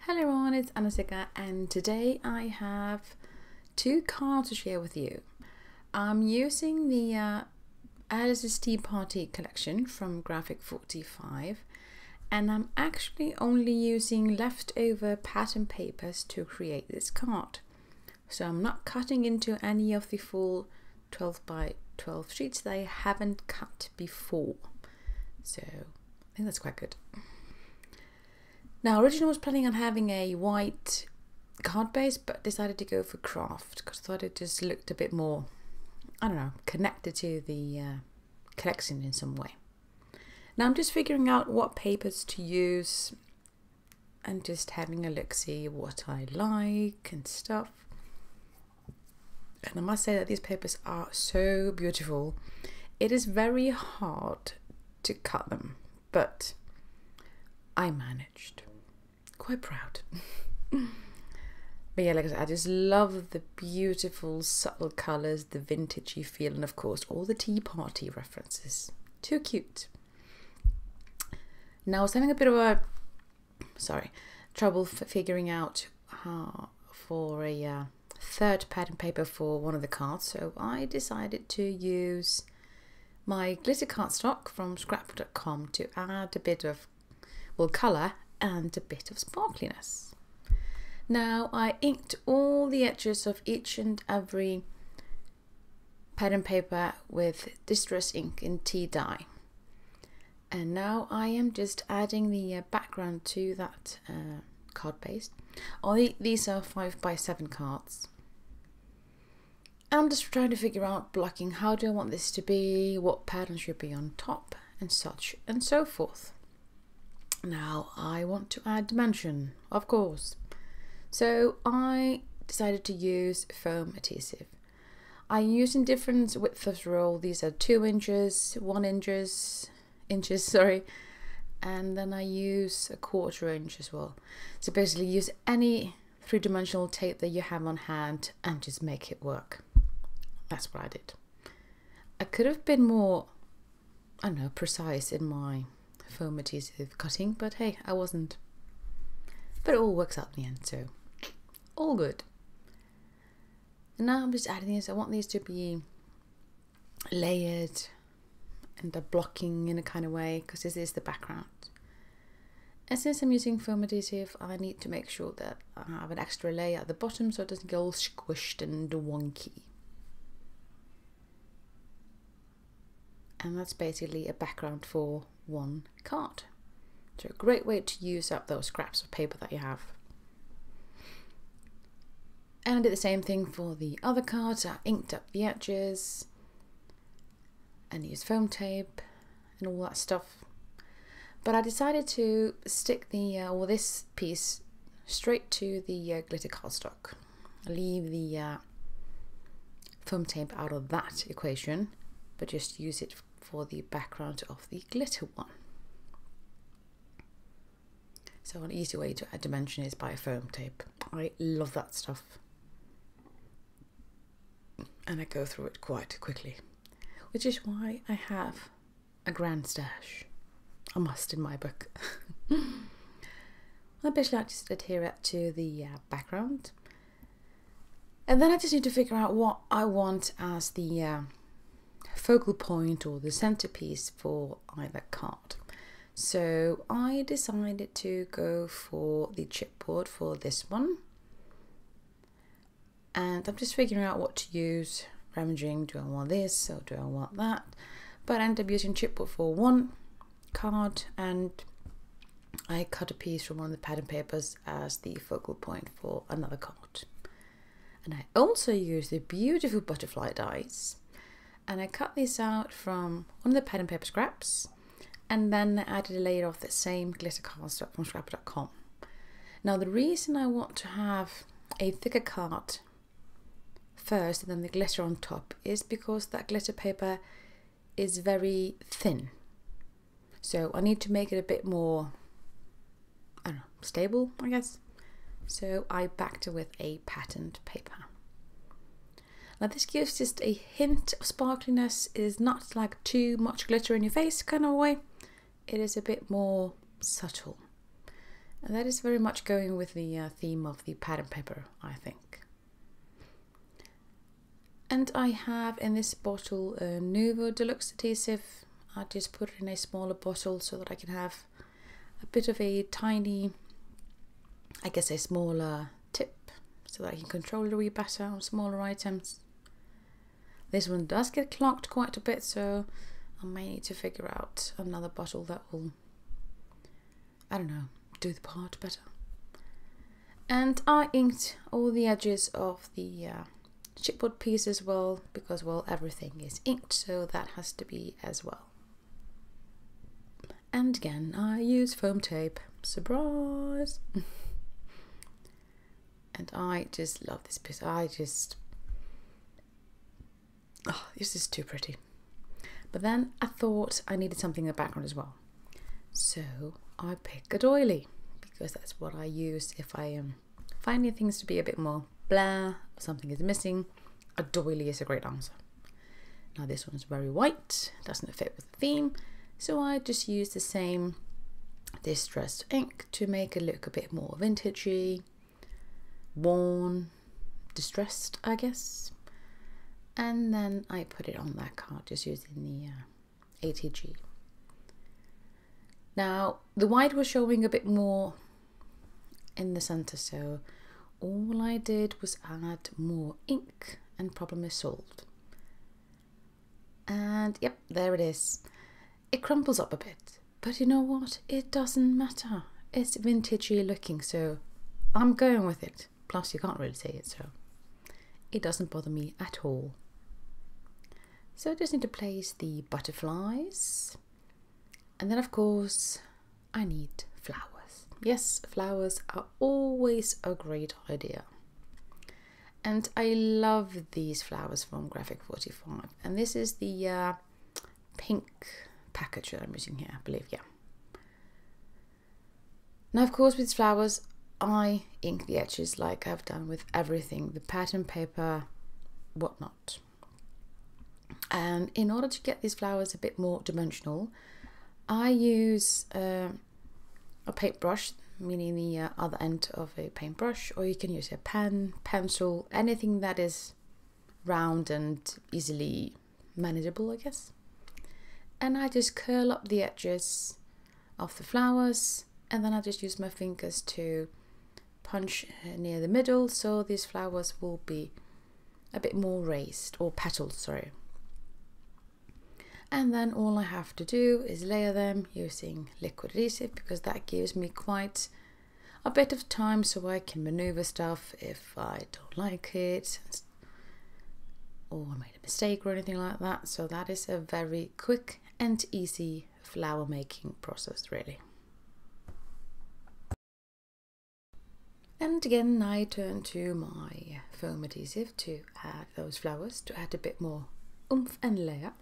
Hello everyone, it's Anasika and today I have two cards to share with you. I'm using the Alice's Tea Party collection from Graphic 45 and I'm actually only using leftover pattern papers to create this card. So I'm not cutting into any of the full 12 by 12 sheets that I haven't cut before. So I think that's quite good. Now, originally I was planning on having a white card base, but decided to go for craft because I thought it just looked a bit more, I don't know, connected to the collection in some way. Now I'm just figuring out what papers to use and just having a look, see what I like and stuff. And I must say that these papers are so beautiful. It is very hard to cut them, but I managed. Quite proud. But yeah, like I said, I just love the beautiful subtle colours, the vintagey feel, and of course all the tea party references. Too cute. Now I was having a bit of trouble figuring out for a third pattern paper for one of the cards, so I decided to use my glitter cardstock from scrapbook.com to add a bit of colour and a bit of sparkliness. Now I inked all the edges of each and every pattern paper with distress ink in tea dye, and now I am just adding the background to that card base. These are 5 by 7 cards. I'm just trying to figure out blocking. How do I want this to be? What pattern should be on top and such and so forth. Now I want to add dimension, of course. So I decided to use foam adhesive. I'm using different widths of roll. These are 2 inches, 1 inches, and then I use a 1/4 inch as well. So basically use any 3-dimensional tape that you have on hand and just make it work. That's what I did. I could have been more, I don't know, precise in my foam adhesive cutting, but hey, I wasn't. But it all works out in the end, so all good. And now I'm just adding this. I want these to be layered and blocking in a kind of way because this is the background. And since I'm using foam adhesive, I need to make sure that I have an extra layer at the bottom so it doesn't get all squished and wonky. And that's basically a background for one card. So a great way to use up those scraps of paper that you have. And I did the same thing for the other cards. I inked up the edges and used foam tape and all that stuff. But I decided to stick this piece straight to the glitter cardstock. Leave the foam tape out of that equation, but just use it for the background of the glitter one. So an easy way to add dimension is by foam tape. I love that stuff. And I go through it quite quickly, which is why I have a grand stash. A must in my book. I basically like to adhere it to the background. And then I just need to figure out what I want as the focal point or the centerpiece for either card. So I decided to go for the chipboard for this one, and I'm just figuring out what to use, rummaging, do I want this or do I want that, but I ended up using chipboard for one card, and I cut a piece from one of the pattern papers as the focal point for another card. And I also used the beautiful butterfly dies, and I cut these out from one of the pattern paper scraps, and then I added a layer of the same glitter cardstock from scrapbook.com. Now the reason I want to have a thicker card first and then the glitter on top is because that glitter paper is very thin. So I need to make it a bit more, I don't know, stable, I guess. So I backed it with a patterned paper. Now this gives just a hint of sparkliness. It is not like too much glitter in your face kind of way. It is a bit more subtle. And that is very much going with the theme of the pad and paper, I think. And I have in this bottle a Nuvo Deluxe adhesive. I just put it in a smaller bottle so that I can have a bit of a tiny, I guess a smaller tip, so that I can control it a wee better on smaller items. This one does get clogged quite a bit, so I may need to figure out another bottle that will, I don't know, do the part better. And I inked all the edges of the chipboard piece as well, because, well, everything is inked, so that has to be as well. And again, I use foam tape. Surprise! And I just love this piece. Oh, this is too pretty. But then I thought I needed something in the background as well. So I pick a doily, because that's what I use if I am finding things to be a bit more blah, or something is missing. A doily is a great answer. Now this one's very white, doesn't fit with the theme, so I just use the same distressed ink to make it look a bit more vintagey, worn, distressed, I guess. And then I put it on that card just using the ATG. Now the white was showing a bit more in the center, so all I did was add more ink and problem is solved. And yep, there it is. It crumples up a bit, but you know what? It doesn't matter. It's vintagey looking, so I'm going with it. Plus you can't really see it, so it doesn't bother me at all. So I just need to place the butterflies. And then of course I need flowers. Yes, flowers are always a great idea. And I love these flowers from Graphic 45. And this is the pink package that I'm using here, I believe, yeah. Now, of course, with flowers, I ink the edges like I've done with everything, the pattern paper, whatnot. And in order to get these flowers a bit more dimensional, I use a paintbrush, meaning the other end of a paintbrush, or you can use a pen, pencil, anything that is round and easily manageable, I guess. And I just curl up the edges of the flowers, and then I just use my fingers to punch near the middle, so these flowers will be a bit more raised, or petals, sorry. And then all I have to do is layer them using liquid adhesive, because that gives me quite a bit of time so I can maneuver stuff if I don't like it or I made a mistake or anything like that. So that is a very quick and easy flower making process, really. And again, I turn to my foam adhesive to add those flowers, to add a bit more oomph and layer.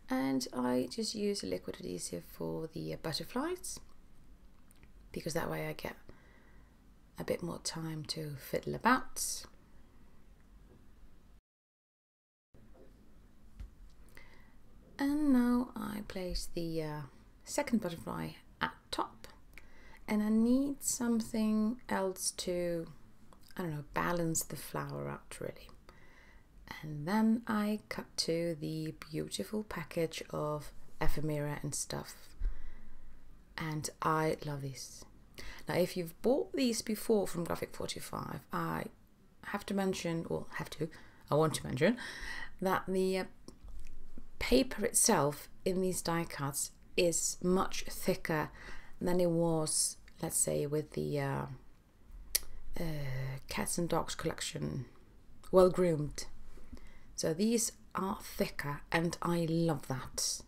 And I just use a liquid adhesive for the butterflies, because that way I get a bit more time to fiddle about. And now I place the second butterfly at top, and I need something else to, I don't know, balance the flower out really. And then I cut to the beautiful package of ephemera and stuff, and I love these. Now if you've bought these before from Graphic 45, I have to mention, or I want to mention that the paper itself in these die cuts is much thicker than it was, let's say, with the Cats and Dogs collection, Well Groomed. So these are thicker, and I love that.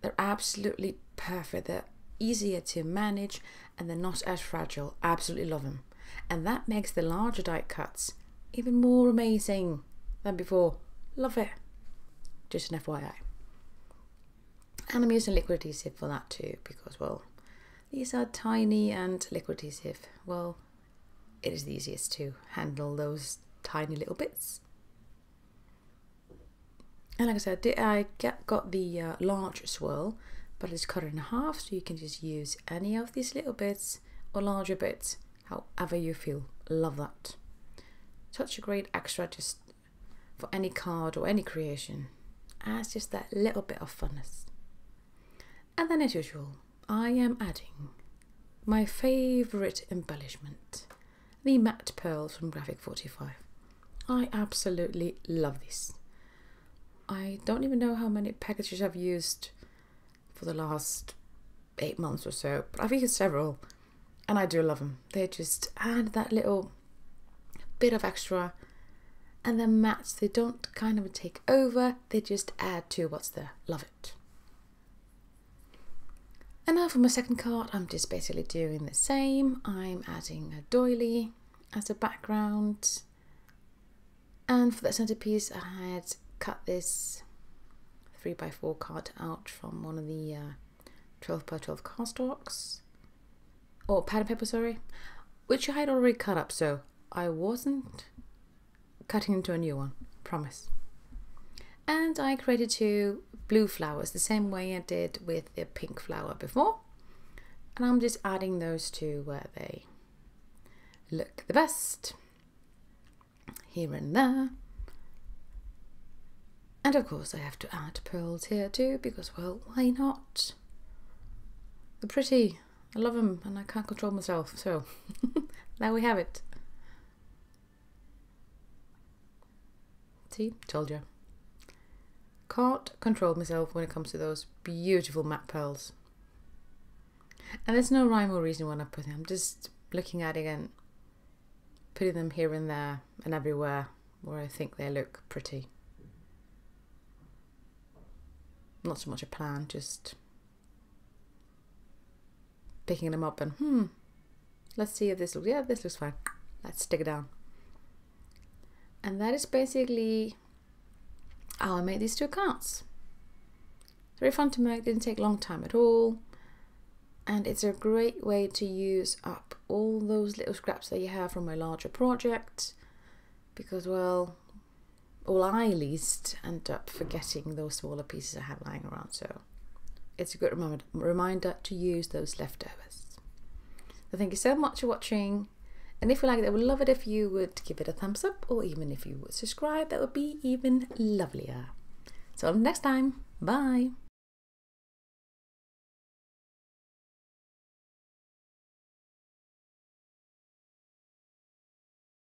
They're absolutely perfect. They're easier to manage, and they're not as fragile. Absolutely love them. And that makes the larger die cuts even more amazing than before. Love it. Just an FYI. And I'm using liquid adhesive for that too, because, well, these are tiny, and liquid adhesive, well, it is the easiest to handle those tiny little bits. And like I said, I got the large swirl, but it's cut it in half, so you can just use any of these little bits or larger bits, however you feel. Love that. Such a great extra just for any card or any creation. Adds just that little bit of funness. And then as usual, I am adding my favourite embellishment, the matte pearls from Graphic 45. I absolutely love this. I don't even know how many packages I've used for the last 8 months or so, but I've used several and I do love them. They just add that little bit of extra, and the mattes, they don't kind of take over, they just add to what's there. Love it. And now for my second card, I'm just basically doing the same. I'm adding a doily as a background, and for that centerpiece I had cut this 3x4 card out from one of the 12x12 cardstocks, or pattern paper, sorry, which I had already cut up, so I wasn't cutting into a new one, promise. And I created 2 blue flowers the same way I did with the pink flower before, and I'm just adding those to where they look the best, here and there. And of course I have to add pearls here too, because, well, why not? They're pretty, I love them, and I can't control myself, so there we have it. See, told you. Can't control myself when it comes to those beautiful matte pearls. And there's no rhyme or reason when I put them. I'm just looking at it and putting them here and there and everywhere where I think they look pretty. Not so much a plan, just picking them up and let's see if this looks, yeah, this looks fine. Let's stick it down. And that is basically how I made these 2 cards. It's very fun to make, didn't take a long time at all. And it's a great way to use up all those little scraps that you have from a larger project. Because, well, all I at least end up forgetting those smaller pieces I have lying around. So it's a good reminder to use those leftovers. So thank you so much for watching. And if you like it, I would love it if you would give it a thumbs up, or even if you would subscribe, that would be even lovelier. So until next time, bye.